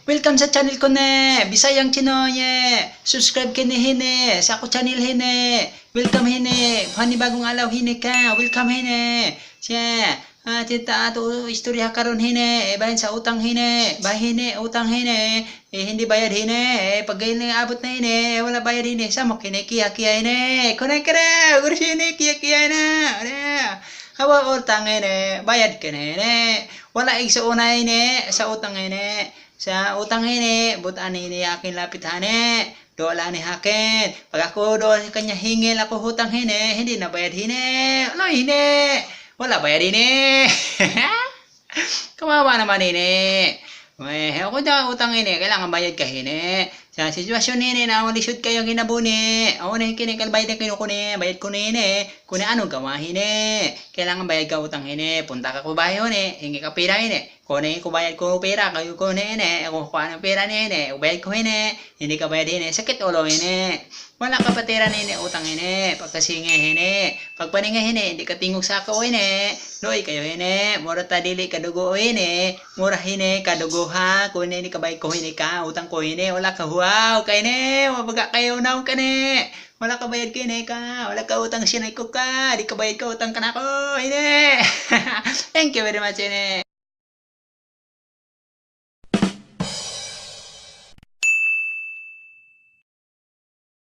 Welcome sa channel ko ne. Bisayang Chinoye. Subscribe kini hine. Sa ako channel hine. Welcome hine. Panibagong alaw hine ka. Welcome hine. Siya. Tita ato istorya karon hine. Bahin sa utang hine. Bahine utang hine. Hindi bayad hine. Pag hine abot na hine. Wala bayad hine. Samok hine. Kiya hine. Kunay kara. Urus hine. Kiya hine. Hawa utang hine. Bayad ka hine. Wala sa una hine. Sa utang hine. Sa utang hini, butaan hini akin lapit hane. Dola ni hakin. Pag ako doon kanya hingil ako hutang hini, hindi na bayad hini. Ano hini? Wala bayad hini. Kawawa naman hini. Ako daw utang hini, kailangan bayad ka hini. Sa sitwasyon hini na walisod kayo kinabuni. Ako na kinikalbayad na kinukuni, bayad ko hini. Kung ano gawa hini. Kailangan bayad ka utang hini. Punta ka ko bayo hini, hingi ka pira hini. Kung ko bayad ko pera, kayo ko hini. Kung kuha ng pera hini, bayad ko hini. Hindi ka bayad hini, sakit ulo hini. Wala ka patira hini, utang hini. Pagkasingi hini. Pagpaninga hini, hindi ka tingog sa ako hini. Loy kayo hini. Mura ta dili kadugo hini. Mura hini kadugo ha. Kung hindi ka bayad ko hini ka, utang ko hini. Wala ka wow kay ni. Mabaga kayo naw ka ni. Wala ka bayad kini ka. Wala ka utang sinay ko ka. Di ka bayad ka utang ka na ko. Hini. Thank you very much hini.